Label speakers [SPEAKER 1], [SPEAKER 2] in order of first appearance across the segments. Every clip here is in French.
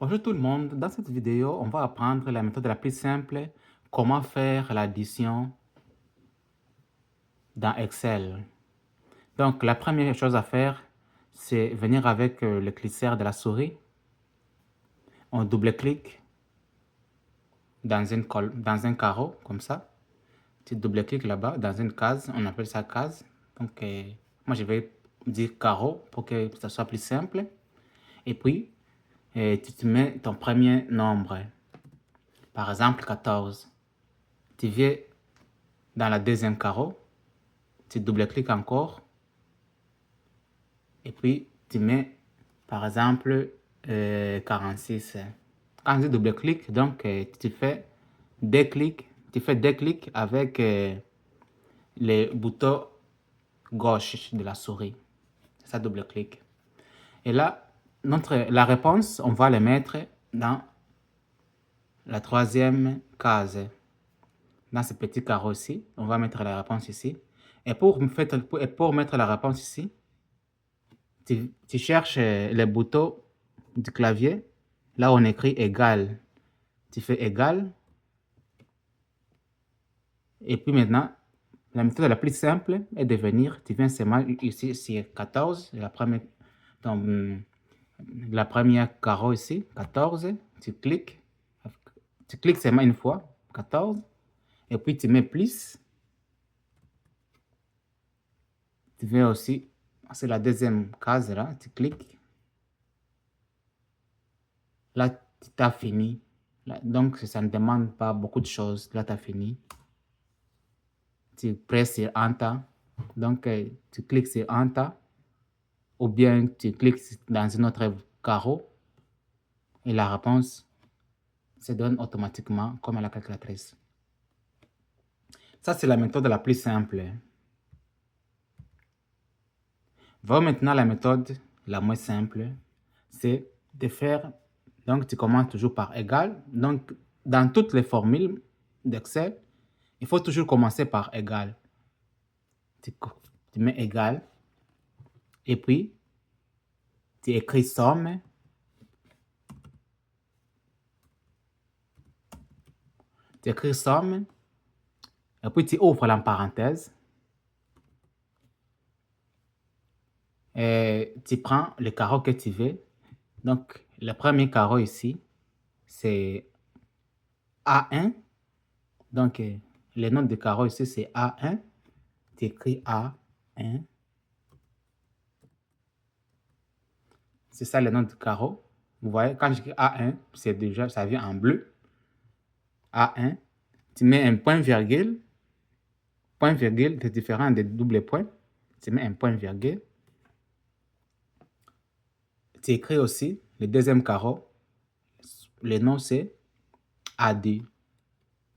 [SPEAKER 1] Bonjour tout le monde, dans cette vidéo, on va apprendre la méthode la plus simple, comment faire l'addition dans Excel. Donc, la première chose à faire, c'est venir avec le curseur de la souris. On double-clique dans un carreau, comme ça. Tu double-cliques là-bas, dans une case, on appelle ça case. Donc, moi, je vais dire carreau pour que ça soit plus simple. Et puis, tu te mets ton premier nombre, par exemple 14. Tu viens dans la deuxième carreau, tu double-cliques encore, et puis tu mets par exemple 46. Quand tu double-cliques, donc tu fais deux clics avec les boutons gauche de la souris. Ça double-clique. Et là, la réponse, on va la mettre dans la troisième case. Dans ce petit carreau ici, on va mettre la réponse ici. Et pour mettre la réponse ici, tu cherches les boutons du clavier, là on écrit égal. Tu fais égal. Et puis maintenant, la méthode la plus simple est de venir, tu viens seulement ici, c'est 14, la première carreau ici, 14, tu cliques seulement une fois, 14, et puis tu mets plus. Tu viens aussi, c'est la deuxième case là, tu cliques. Là, tu as fini. Là, donc, ça ne demande pas beaucoup de choses. Là, tu as fini. Tu presses sur Enter. Donc, tu cliques sur Enter. Ou bien, tu cliques dans un autre carreau. Et la réponse se donne automatiquement comme à la calculatrice. Ça, c'est la méthode la plus simple. Voyons maintenant la méthode la moins simple. C'est de faire, donc tu commences toujours par égal. Donc, dans toutes les formules d'Excel, il faut toujours commencer par égal. Tu mets égal. Et puis, tu écris somme. Tu écris somme. Et puis, tu ouvres la parenthèse. Et tu prends le carreau que tu veux. Donc, le premier carreau ici, c'est A1. Donc, le nom du carreau ici, c'est A1. Tu écris A1. C'est ça le nom du carreau. Vous voyez, quand j'écris A1, c'est déjà, ça vient en bleu. A1. Tu mets un point virgule. Point virgule, c'est différent des doubles points. Tu mets un point virgule. Tu écris aussi le deuxième carreau. Le nom, c'est A2.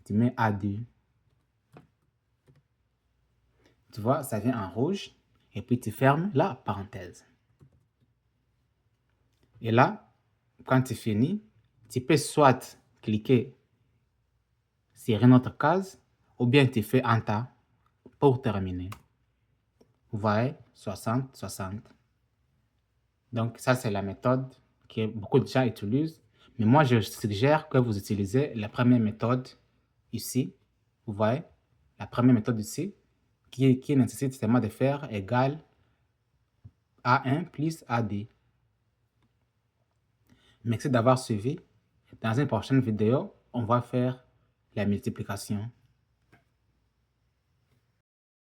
[SPEAKER 1] Tu mets A2. Tu vois, ça vient en rouge. Et puis, tu fermes la parenthèse. Et là, quand tu finis, tu peux soit cliquer sur une autre case ou bien tu fais Enter pour terminer. Vous voyez, 60, 60. Donc, ça, c'est la méthode que beaucoup de gens utilisent. Mais moi, je suggère que vous utilisez la première méthode ici. Vous voyez, la première méthode ici, qui nécessite seulement de faire égal A1 plus A2. Merci d'avoir suivi. Dans une prochaine vidéo, on va faire la multiplication.